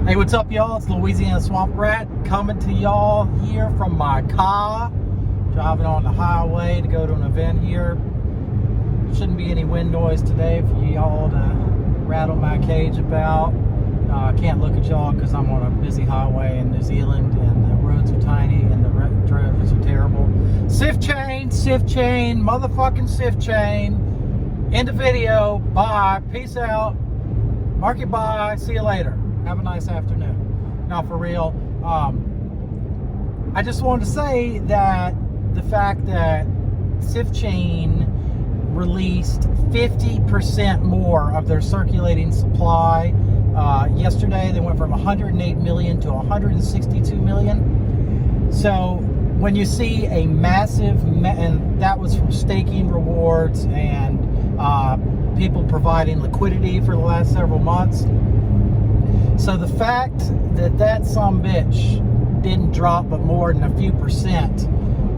Hey, what's up, y'all? It's Louisiana Swamp Rat coming to y'all here from my car. Driving on the highway to go to an event here. Shouldn't be any wind noise today for y'all to rattle my cage about. I can't look at y'all because I'm on a busy highway in New Zealand and the roads are tiny and the drivers are terrible. Sift chain, motherfucking sift chain. End of video. Bye. Peace out. Mark it bye. See you later. Have a nice afternoon. Now, for real, I just wanted to say that the fact that Sift Chain released 50% more of their circulating supply yesterday. They went from 108 million to 162 million. So when you see a massive, and that was from staking rewards and people providing liquidity for the last several months. So the fact that that sumbitch didn't drop but more than a few percent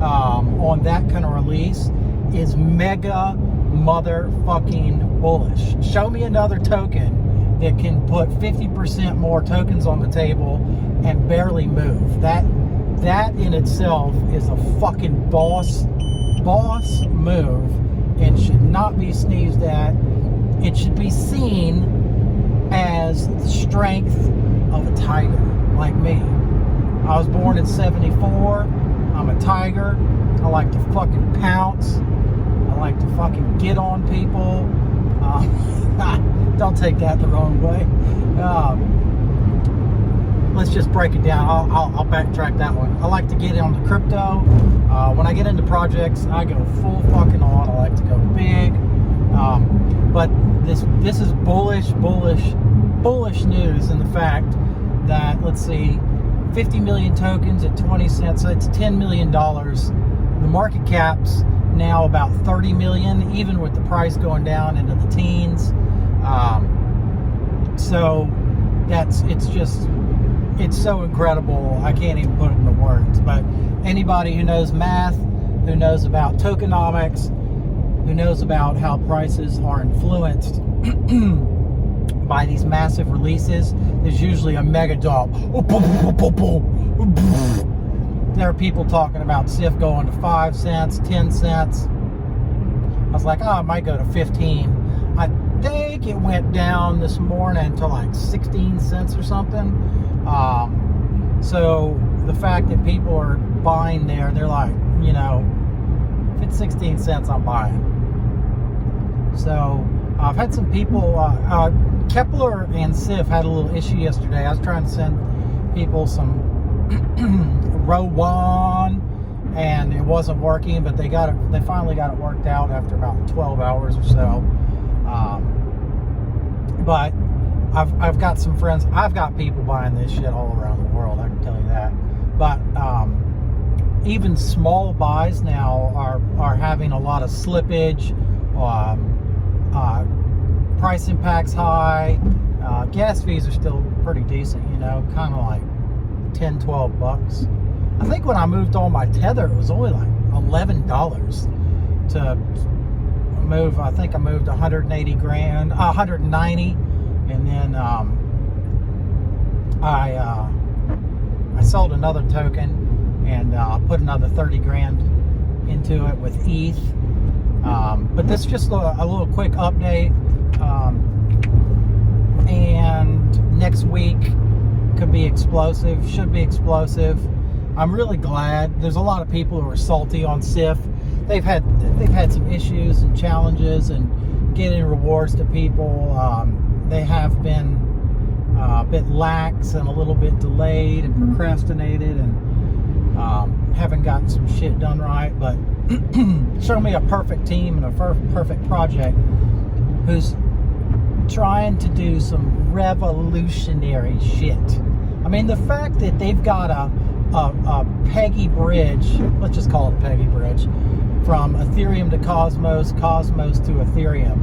on that kind of release is mega motherfucking bullish. Show me another token that can put 50% more tokens on the table and barely move. That in itself is a fucking boss move and should not be sneezed at. It should be seen as the strength of a tiger like me. I was born in 74. I'm a tiger. I like to fucking pounce. I like to fucking get on people. Don't take that the wrong way. Let's just break it down. I'll backtrack that one. I like to get in on the crypto. When I get into projects, I go full fucking on. I like to go big. But this is bullish news in the fact that, let's see, 50 million tokens at 20 cents, so it's $10 million. The market cap's now about 30 million, even with the price going down into the teens. So it's so incredible. I can't even put it into words. But anybody who knows math, who knows about tokenomics, who knows about how prices are influenced by these massive releases, there's usually a mega drop. There are people talking about SIF going to 5 cents, 10 cents. I was like, it might go to 15. I think it went down this morning to like 16 cents or something. So the fact that people are buying there, they're like, if it's 16 cents, I'm buying. So I've had some people, Kepler and SIF had a little issue yesterday. I was trying to send people some Rowan and it wasn't working, but they finally got it worked out after about 12 hours or so. But I've got some friends, I've got people buying this shit all around the world, I can tell you that. But even small buys now are having a lot of slippage. Price impact's high. Gas fees are still pretty decent, kind of like 10, 12 bucks. I think when I moved on my Tether, it was only like $11 to move. I think I moved 190, and then I sold another token and put another 30 grand into it with ETH. But this is just a little quick update. And next week could be explosive, should be explosive. I'm really glad. There's a lot of people who are salty on SIF. They've had some issues and challenges and getting rewards to people. They have been a bit lax and a little bit delayed and procrastinated and haven't gotten some shit done right. But show me a perfect team and a perfect project who's trying to do some revolutionary shit. I mean, the fact that they've got a Peggy bridge, let's just call it a Peggy bridge, from Ethereum to Cosmos, Cosmos to Ethereum.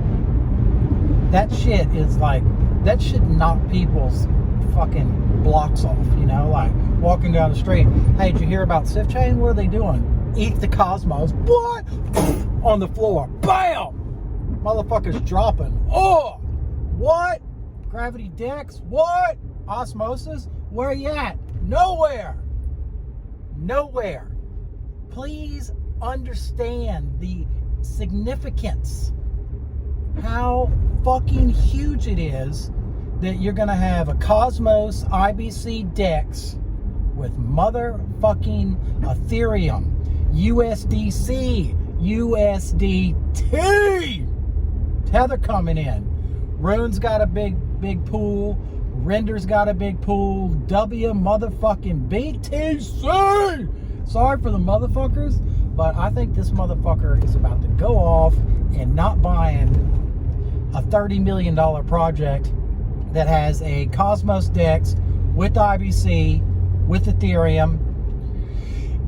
That shit is like, that should knock people's fucking blocks off, like walking down the street. Hey, did you hear about Sift Chain? What are they doing? ETH to Cosmos. What? On the floor. Bam! Motherfuckers dropping. Oh! What? Gravity Dex? What? Osmosis, where you at? Nowhere. Nowhere. Please understand the significance, how fucking huge it is that you're going to have a Cosmos IBC DEX with motherfucking Ethereum, USDC, USDT Tether coming in. Rowan's got a big pool. Render's got a big pool. W motherfucking BTC. Sorry for the motherfuckers, but I think this motherfucker is about to go off and not buying a $30 million project that has a Cosmos DEX with IBC, with Ethereum.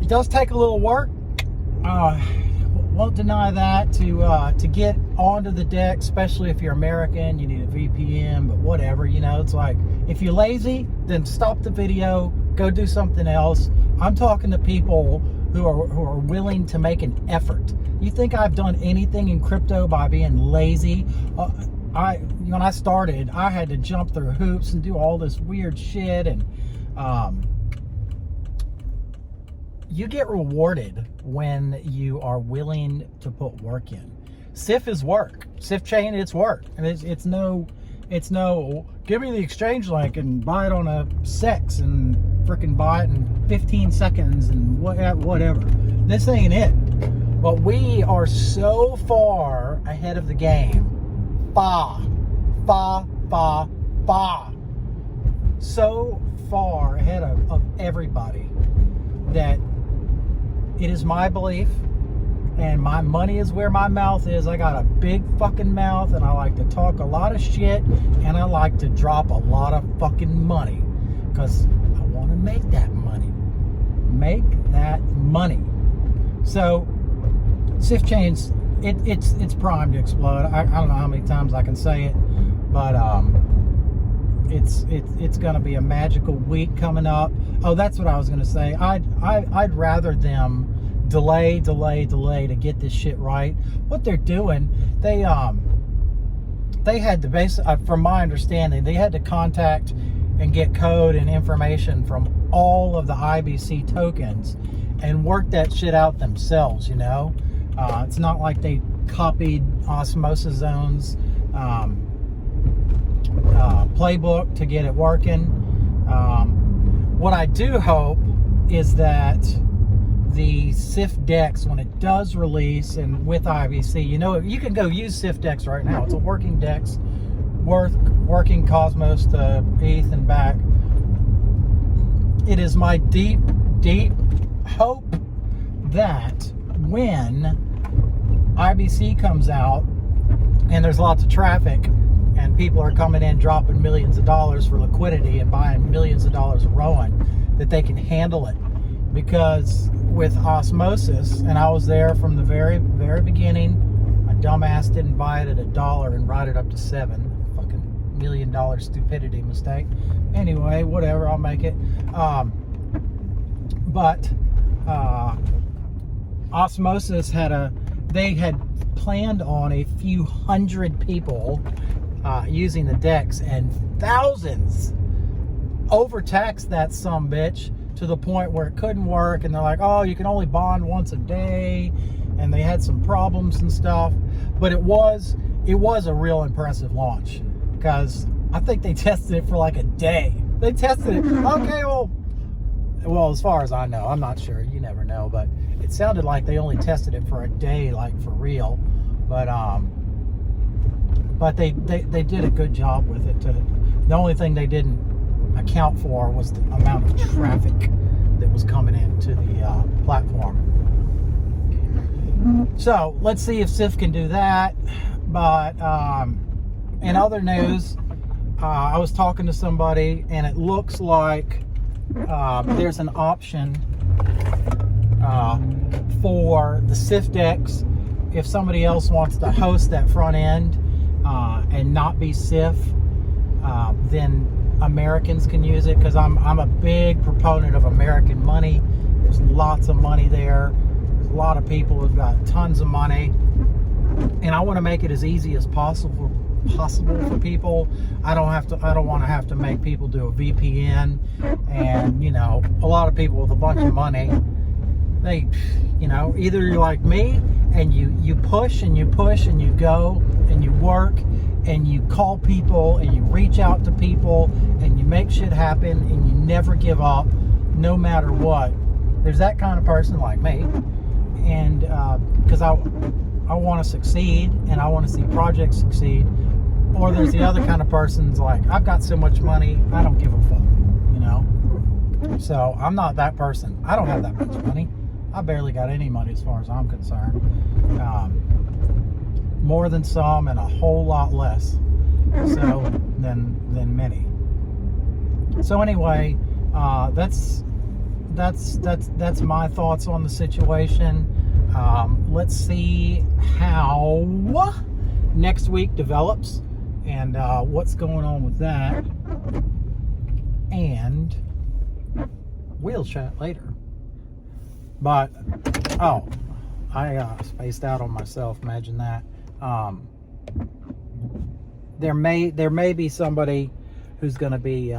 It does take a little work. Won't deny that to get onto the DEX, especially if you're American, you need a VPN, but whatever, you know, it's like, if you're lazy, then stop the video, go do something else. I'm talking to people who are willing to make an effort. You think I've done anything in crypto by being lazy? When I started, I had to jump through hoops and do all this weird shit, and you get rewarded when you are willing to put work in. SIF is work. SIF chain, it's work, and it's no give me the exchange link and buy it on a sex and freaking buy it in 15 seconds and whatever. This ain't it. But we are so far ahead of the game. So far ahead of everybody that it is my belief, and my money is where my mouth is. I got a big fucking mouth, and I like to talk a lot of shit, and I like to drop a lot of fucking money, because I want to make that money. Make that money. So SIF chains, it's primed to explode. I don't know how many times I can say it, but it's gonna be a magical week coming up. Oh, that's what I was gonna say. I'd rather them delay to get this shit right. What they're doing, they had to from my understanding, they had to contact and get code and information from all of the IBC tokens and work that shit out themselves, you know. It's not like they copied Osmosis Zone's playbook to get it working. What I do hope is that the SIF DEX, when it does release, and with IBC, you know, you can go use SIF DEX right now. It's a working DEX, working Cosmos to ETH and back. It is my deep hope that when IBC comes out and there's lots of traffic and people are coming in dropping millions of dollars for liquidity and buying millions of dollars of Rowan, that they can handle it. Because with Osmosis, and I was there from the very beginning, my dumbass didn't buy it at $1 and ride it up to $7. Fucking $1 million stupidity mistake. Anyway, whatever, I'll make it. But Osmosis they had planned on a few hundred people using the DEX, and thousands overtaxed that sumbitch to the point where it couldn't work, and they're like, oh, you can only bond once a day, and they had some problems and stuff. But it was a real impressive launch, because I think they tested it for like a day. They tested it. Okay, well, as far as I know, I'm not sure. You never know, but it sounded like they only tested it for a day, like for real. But they did a good job with it. The only thing they didn't account for was the amount of traffic that was coming into the platform. So let's see if SIF can do that. But in other news, I was talking to somebody, and it looks like there's an option for the SIF DEX. If somebody else wants to host that front end and not be SIF, then Americans can use it, because I'm a big proponent of American money. There's lots of money there. There's a lot of people who've got tons of money, and I want to make it as easy as possible possible for people. I don't want to have to make people do a VPN. And, you know, a lot of people with a bunch of money, they, you know, either you're like me and you push and you push and you go and you work and you call people and you reach out to people and you make shit happen and you never give up no matter what. There's that kind of person like me. And because I want to succeed and I want to see projects succeed. Or there's the other kind of person's like, I've got so much money, I don't give a fuck, you know. So I'm not that person. I don't have that much money. I barely got any money as far as I'm concerned. More than some and a whole lot less so than many. So anyway, that's my thoughts on the situation. Let's see how next week develops and what's going on with that, and we'll chat later. But I spaced out on myself. Imagine that. There may be somebody who's going to be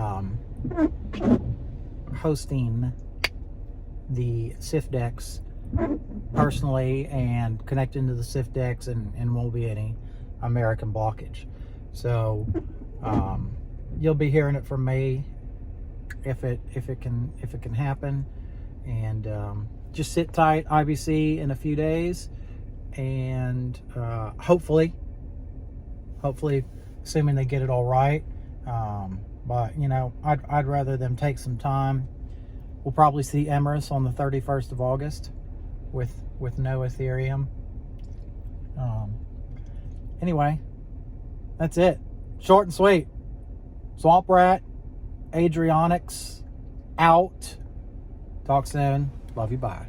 hosting the SIF decks personally and connecting to the SIF decks, and won't be any American blockage. So you'll be hearing it from me if it can happen. And just sit tight, IBC in a few days, and hopefully, assuming they get it all right. But you know, I'd rather them take some time. We'll probably see Emrys on the 31st of August with no Ethereum. Anyway, that's it. Short and sweet. Swamp Rat, Adrionics, out. Talk soon. Love you. Bye.